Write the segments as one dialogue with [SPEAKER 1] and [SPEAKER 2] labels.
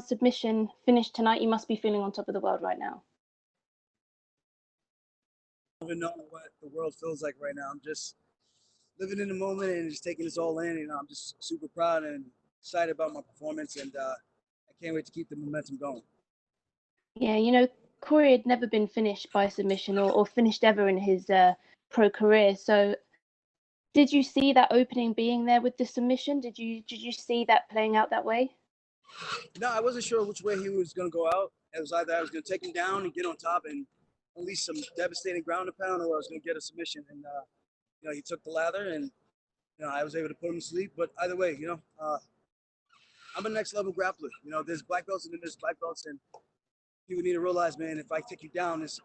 [SPEAKER 1] submission finished tonight, you must be feeling on top of the world right now.
[SPEAKER 2] I don't even know what the world feels like right now. I'm just living in the moment and just taking this all in. I'm just super proud and excited about my performance, and I can't wait to keep the momentum going.
[SPEAKER 1] Yeah, Cory had never been finished by submission or finished ever in his pro career. So did you see that opening being there with the submission? Did you see that playing out that way?
[SPEAKER 2] No, I wasn't sure which way he was going to go out. It was either I was going to take him down and get on top and unleash some devastating ground and pound, or I was going to get a submission. And he took the lather, and I was able to put him to sleep. But either way, I'm a next level grappler. There's black belts and then there's black belts, and people need to realize, man, if I take you down, it's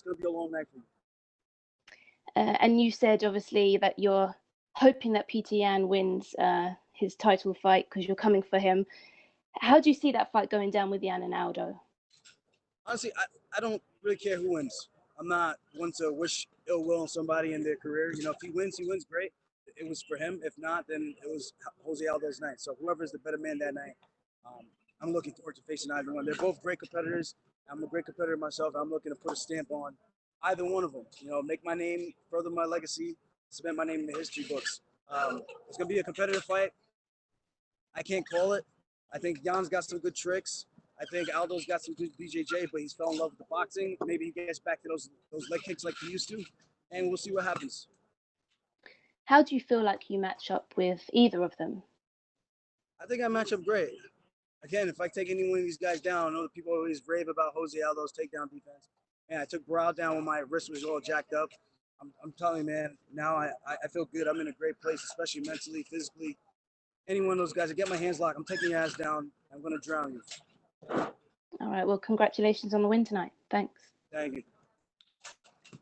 [SPEAKER 2] going to be a long night for you.
[SPEAKER 1] And you said obviously that you're hoping that Peter Yan wins his title fight because you're coming for him. How do you see that fight going down with Yan and Aldo?
[SPEAKER 2] Honestly, I don't really care who wins. I'm not one to wish ill will on somebody in their career. If he wins, great. It was for him. If not, then it was Jose Aldo's night. So whoever's the better man that night, I'm looking forward to facing either one. They're both great competitors. I'm a great competitor myself. I'm looking to put a stamp on either one of them. Make my name, further my legacy, cement my name in the history books. It's going to be a competitive fight. I can't call it. I think Jan's got some good tricks. I think Aldo's got some good BJJ, but he's fell in love with the boxing. Maybe he gets back to those leg kicks like he used to, and we'll see what happens.
[SPEAKER 1] How do you feel like you match up with either of them?
[SPEAKER 2] I think I match up great. Again, if I take any one of these guys down, I know that people always rave about Jose Aldo's takedown defense. And I took Brow down when my wrist was all jacked up. I'm telling you, man, now I feel good. I'm in a great place, especially mentally, physically. Any one of those guys, I get my hands locked, I'm taking your ass down. I'm going to drown you.
[SPEAKER 1] All right. Well, congratulations on the win tonight. Thanks.
[SPEAKER 2] Thank you.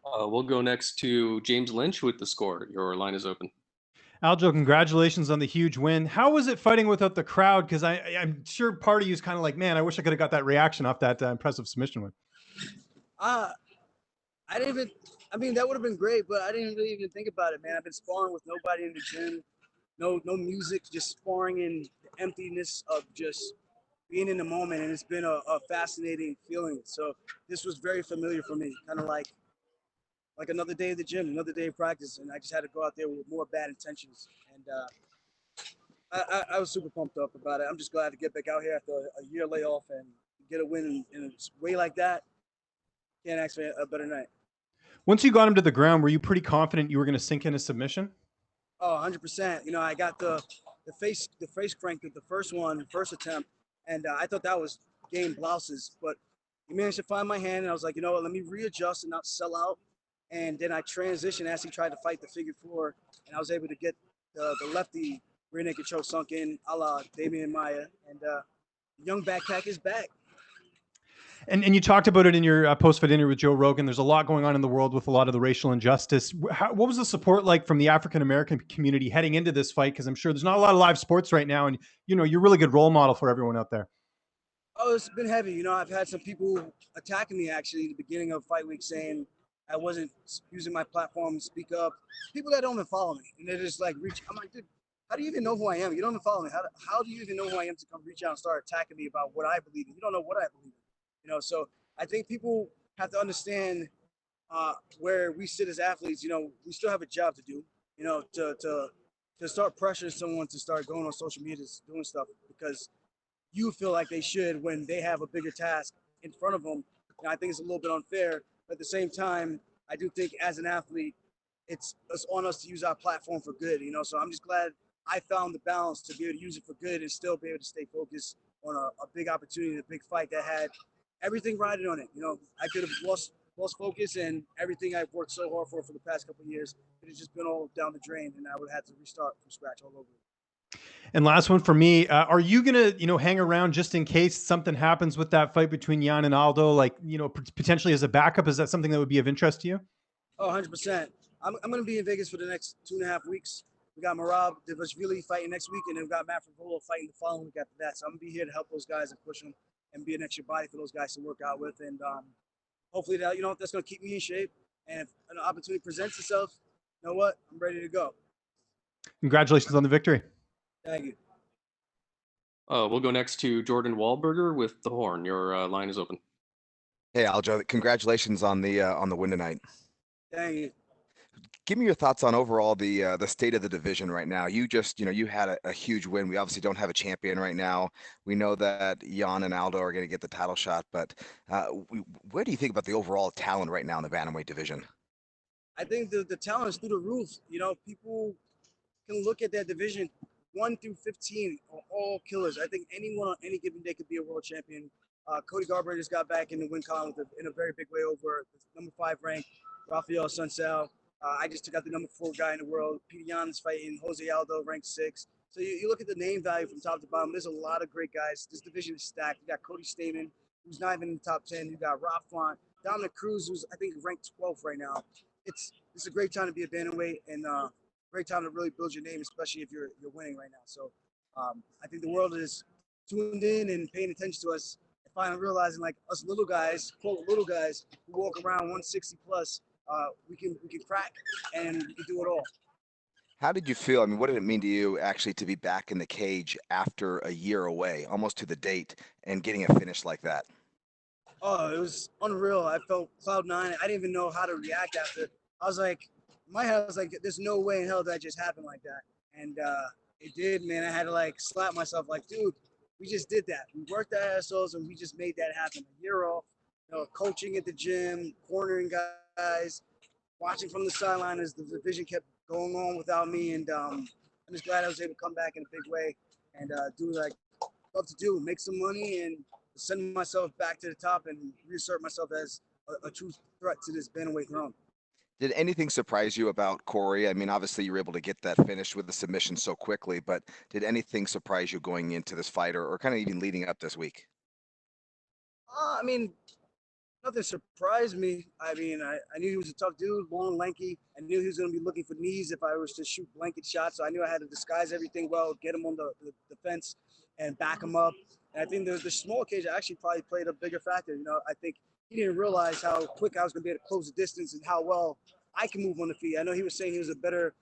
[SPEAKER 3] We'll go next to James Lynch with the score. Your line is open.
[SPEAKER 4] Aljo, congratulations on the huge win. How was it fighting without the crowd? Because I'm sure part of you is kind of like, man, I wish I could have got that reaction off that impressive submission win.
[SPEAKER 2] I didn't even, that would have been great, but I didn't really even think about it, man. I've been sparring with nobody in the gym, no music, just sparring in the emptiness of just being in the moment, and it's been a fascinating feeling. So this was very familiar for me, kind of like another day at the gym, another day of practice, and I just had to go out there with more bad intentions. And I was super pumped up about it. I'm just glad to get back out here after a year layoff and get a win in a way like that. Can't ask for a better night.
[SPEAKER 4] Once you got him to the ground, were you pretty confident you were going to sink in a submission?
[SPEAKER 2] Oh, 100%. I got the face cranked with the first attempt, and I thought that was game blouses, but he managed to find my hand, and I was like, you know what, let me readjust and not sell out. And then I transitioned as he tried to fight the figure four, and I was able to get the lefty rear naked choke sunk in, a la Damian Maia, and young backpack is back.
[SPEAKER 4] And you talked about it in your post-fight interview with Joe Rogan. There's a lot going on in the world with a lot of the racial injustice. What was the support like from the African-American community heading into this fight? Because I'm sure there's not a lot of live sports right now, and you're a really good role model for everyone out there.
[SPEAKER 2] Oh, it's been heavy. I've had some people attacking me actually at the beginning of fight week saying I wasn't using my platform to speak up. People that don't even follow me, and they're just like I'm like, dude, how do you even know who I am? You don't even follow me. How do you even know who I am to come reach out and start attacking me about what I believe in? You don't know what I believe in. So I think people have to understand where we sit as athletes. We still have a job to do. To start pressuring someone to start going on social media, doing stuff because you feel like they should when they have a bigger task in front of them. I think it's a little bit unfair, but at the same time, I do think as an athlete, it's on us to use our platform for good. So I'm just glad I found the balance to be able to use it for good and still be able to stay focused on a big opportunity, a big fight that had everything riding on it. I could have lost focus, and everything I've worked so hard for the past couple of years, it has just been all down the drain, and I would have had to restart from scratch all over.
[SPEAKER 4] And last one for me, are you going to, hang around just in case something happens with that fight between Yan and Aldo, like, potentially as a backup? Is that something that would be of interest to you?
[SPEAKER 2] Oh, 100%. I'm going to be in Vegas for the next 2.5 weeks. We got Marab Devashvili fighting next week, and then we got Matt Favola fighting the following week after that. So I'm going to be here to help those guys and push them and be an extra body for those guys to work out with. And hopefully that, that's going to keep me in shape. And if an opportunity presents itself, you know what? I'm ready to go.
[SPEAKER 4] Congratulations on the victory.
[SPEAKER 2] Thank you.
[SPEAKER 3] We'll go next to Jordan Wahlberger with the Horn. Your line is open.
[SPEAKER 5] Hey, Aljo, congratulations on the win tonight.
[SPEAKER 2] Thank you.
[SPEAKER 5] Give me your thoughts on overall the state of the division right now. You just, you had a huge win. We obviously don't have a champion right now. We know that Jan and Aldo are going to get the title shot, but what do you think about the overall talent right now in the bantamweight division?
[SPEAKER 2] I think the talent is through the roof. People can look at that division 1 through 15 are all killers. I think anyone on any given day could be a world champion. Cody Garbrandt just got back in the win column in a very big way over the number 5 ranked Rafael Sunsao. I just took out the number 4 guy in the world. Peter Yan is fighting Jose Aldo, ranked 6. So you look at the name value from top to bottom. There's a lot of great guys. This division is stacked. You got Cody Stamen, who's not even in the top 10. You got Rob Font, Dominic Cruz, who's I think ranked 12th right now. It's a great time to be a bantamweight and great time to really build your name, especially if you're winning right now. So I think the world is tuned in and paying attention to us and finally realizing, like, us little guys, quote little guys, who walk around 160 plus, we can crack and we can do it all.
[SPEAKER 5] How did you feel? I mean, what did it mean to you actually to be back in the cage after a year away, almost to the date, and getting a finish like that?
[SPEAKER 2] Oh, it was unreal. I felt cloud 9. I didn't even know how to react after. I was like, in my head, I was like, there's no way in hell that just happened like that. And it did, man. I had to like slap myself like, dude, we just did that. We worked our assholes and we just made that happen. A year off, coaching at the gym, cornering guys, watching from the sideline as the division kept going on without me. And I'm just glad I was able to come back in a big way and do what I love to do, make some money and send myself back to the top and reassert myself as a true threat to this bantamweight throne.
[SPEAKER 5] Did anything surprise you about Cory? I mean, obviously you were able to get that finish with the submission so quickly, but did anything surprise you going into this fight or kind of even leading up this week?
[SPEAKER 2] I mean, nothing surprised me. I mean, I knew he was a tough dude, long, lanky. I knew he was going to be looking for knees if I was to shoot blanket shots. So I knew I had to disguise everything well, get him on the fence and back him up. And I think the small cage actually probably played a bigger factor. I think he didn't realize how quick I was going to be able to close the distance and how well I can move on the feet. I know he was saying he was a better,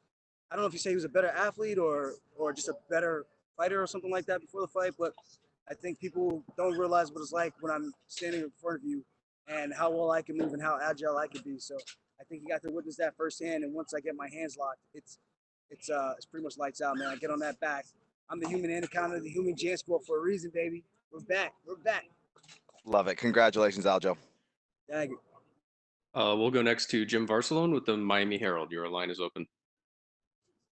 [SPEAKER 2] I don't know if he said he was a better athlete or just a better fighter or something like that before the fight, but I think people don't realize what it's like when I'm standing in front of you and how well I can move and how agile I can be. So I think you got to witness that firsthand. And once I get my hands locked, it's pretty much lights out, man. I get on that back. I'm the human anaconda, the human Jansport for a reason, baby. We're back. We're back.
[SPEAKER 5] Love it. Congratulations, Aljo.
[SPEAKER 2] Thank you.
[SPEAKER 3] We'll go next to Jim Varsalone with the Miami Herald. Your line is open.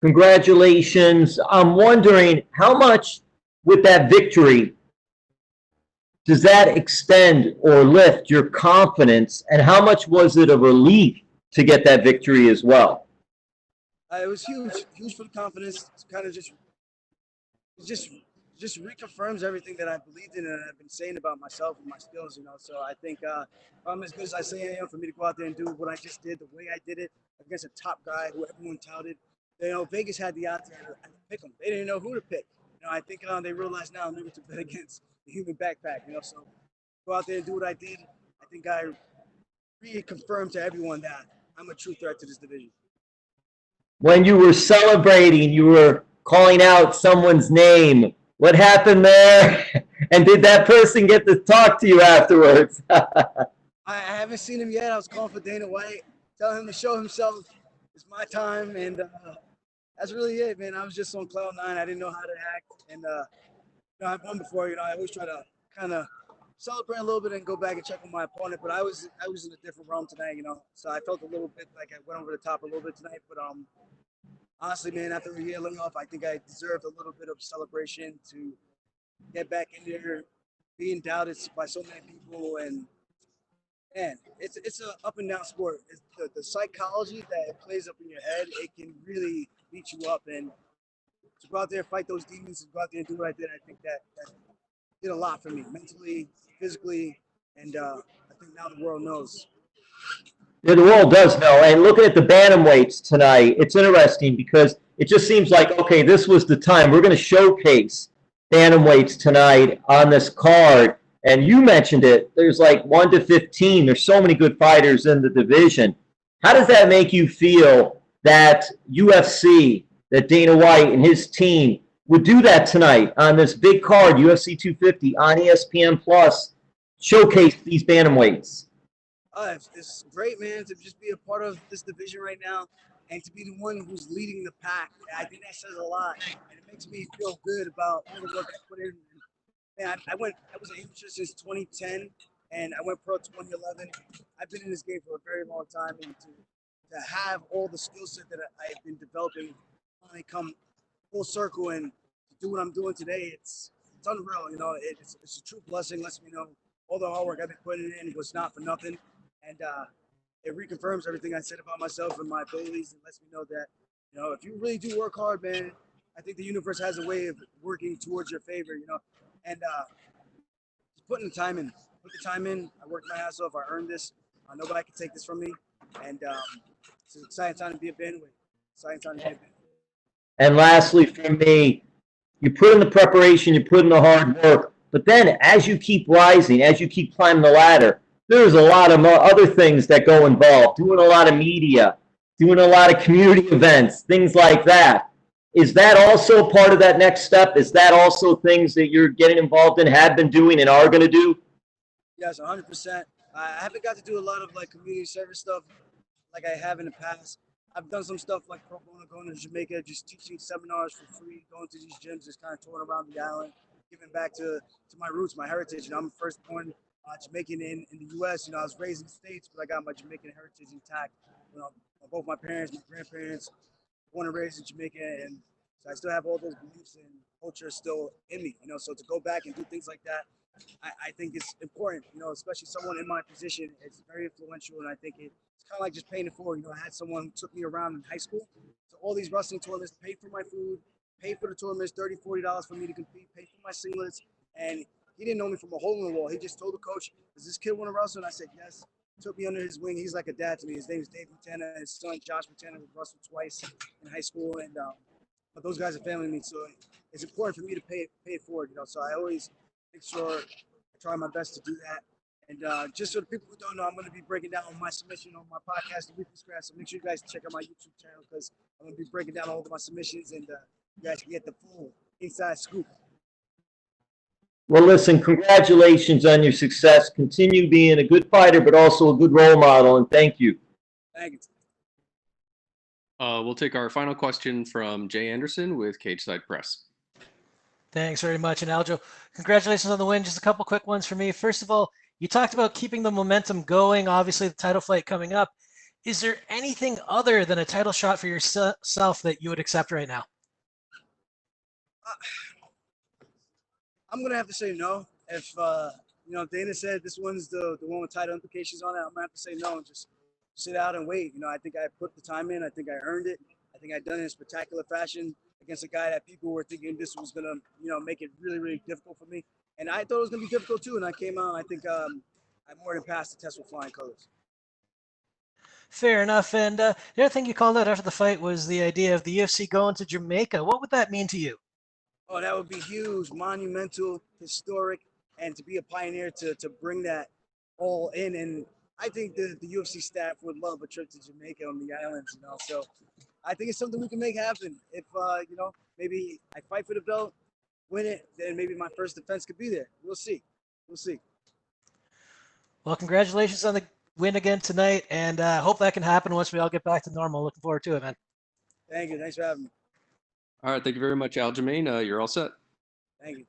[SPEAKER 6] Congratulations. I'm wondering how much with that victory does that extend or lift your confidence, and how much was it a relief to get that victory as well?
[SPEAKER 2] It was huge for the confidence. It's kind of just reconfirms everything that I believed in and I've been saying about myself and my skills, So I think if I'm as good as I say I am, for me to go out there and do what I just did, the way I did it against a top guy who everyone touted. Vegas had the odds to pick them. They didn't know who to pick. I think they realize now never to bet against the human backpack. So go out there and do what I did. I think I reconfirmed to everyone that I'm a true threat to this division.
[SPEAKER 6] When you were celebrating, you were calling out someone's name. What happened there? And did that person get to talk to you afterwards?
[SPEAKER 2] I haven't seen him yet. I was calling for Dana White, telling him to show himself. It's my time, and that's really it, man. I was just on cloud 9. I didn't know how to act, and I've won before. I always try to kind of celebrate a little bit and go back and check on my opponent. But I was in a different realm tonight, So I felt a little bit like I went over the top a little bit tonight. But honestly, man, after a year laying off, I think I deserved a little bit of celebration to get back in there, being doubted by so many people, and man, it's an up and down sport. It's the psychology that plays up in your head, it can really beat you up. And to go out there and fight those demons and go out there and do what I did, I think that did a lot for me, mentally, physically, and I think now the world knows.
[SPEAKER 6] Yeah, the world does know. And looking at the bantamweights tonight, it's interesting because it just seems like, okay, this was the time. We're going to showcase bantamweights tonight on this card. And you mentioned it. There's like 1 to 15. There's so many good fighters in the division. How does that make you feel that UFC, that Dana White and his team would do that tonight on this big card, UFC 250 on ESPN Plus, showcase these bantamweights?
[SPEAKER 2] It's great, man, to just be a part of this division right now and to be the one who's leading the pack. I think that says a lot, and it makes me feel good about all the work I put in. Man, I was an amateur since 2010, and I went pro 2011. I've been in this game for a very long time, and to have all the skill set that I've been developing finally come full circle and to do what I'm doing today, it's unreal. You know, it's a true blessing. Lets me know all the hard work I've been putting in was not for nothing, and it reconfirms everything I said about myself and my abilities, and lets me know that, you know, if you really do work hard, man, I think the universe has a way of working towards your favor. You know, and just putting the time in. Put the time in. I worked my ass off. I earned this. Nobody can take this from me, and it's an exciting time to be a bandweight. Exciting time to be a bandweight.
[SPEAKER 6] And lastly, for me, you put in the preparation, you put in the hard work, but then as you keep rising, as you keep climbing the ladder, there's a lot of other things that go involved, doing a lot of media, doing a lot of community events, things like that. Is that also part of that next step? Is that also things that you're getting involved in, have been doing, and are going to do?
[SPEAKER 2] Yes, 100%. I haven't got to do a lot of like community service stuff like I have in the past. I've done some stuff like pro bono, going to Jamaica, just teaching seminars for free, going to these gyms, just kind of touring around the island, giving back to my roots, my heritage. You know, I'm first born Jamaican in the U.S. You know, I was raised in the States, but I got my Jamaican heritage intact. You know, both my parents, my grandparents, born and raised in Jamaica, and so I still have all those beliefs and culture still in me. You know, so to go back and do things like that, I think it's important. You know, especially someone in my position, it's very influential, and I think it's kind of like just paying it forward. You know, I had someone who took me around in high school to all these wrestling tournaments, paid for my food, paid for the tournaments, $30, $40 for me to compete, paid for my singlets, and he didn't know me from a hole in the wall. He just told the coach, "Does this kid want to wrestle?" And I said, "Yes." Took me under his wing. He's like a dad to me. His name is Dave Montana. His son Josh Montana was wrestled twice in high school, and but those guys are family to me, so it's important for me to pay it forward. You know, so I always make sure I try my best to do that. And just so the people who don't know, I'm going to be breaking down my submission on my podcast, The Weekly Scratch. So make sure you guys check out my YouTube channel because I'm going to be breaking down all of my submissions, and you guys can get the full inside scoop.
[SPEAKER 6] Well, listen, congratulations on your success. Continue being a good fighter, but also a good role model, and thank you.
[SPEAKER 2] Thank you.
[SPEAKER 3] We'll take our final question from Jay Anderson with Cage Side Press.
[SPEAKER 7] Thanks very much. And Aljo, congratulations on the win. Just a couple quick ones for me. First of all, you talked about keeping the momentum going, obviously the title fight coming up. Is there anything other than a title shot for yourself that you would accept right now?
[SPEAKER 2] I'm going to have to say no. If, you know, Dana said this one's the one with title implications on it, I'm going to have to say no and just sit out and wait. You know, I think I put the time in. I think I earned it. I think I've done it in spectacular fashion against a guy that people were thinking this was going to, you know, make it really, really difficult for me. And I thought it was going to be difficult too. And I came out, I think I more than passed the test with flying colors.
[SPEAKER 7] Fair enough. And the other thing you called out after the fight was the idea of the UFC going to Jamaica. What would that mean to you?
[SPEAKER 2] Oh, that would be huge, monumental, historic, and to be a pioneer to bring that all in. And I think the UFC staff would love a trip to Jamaica on the islands, you know. So I think it's something we can make happen. If, you know, maybe I fight for the belt, win it, then maybe my first defense could be there. We'll see. We'll see.
[SPEAKER 7] Well, congratulations on the win again tonight, and hope that can happen once we all get back to normal. Looking forward to it, man.
[SPEAKER 2] Thank you. Thanks for having me.
[SPEAKER 3] All right, thank you very much, Aljamain. You're all set.
[SPEAKER 2] Thank you.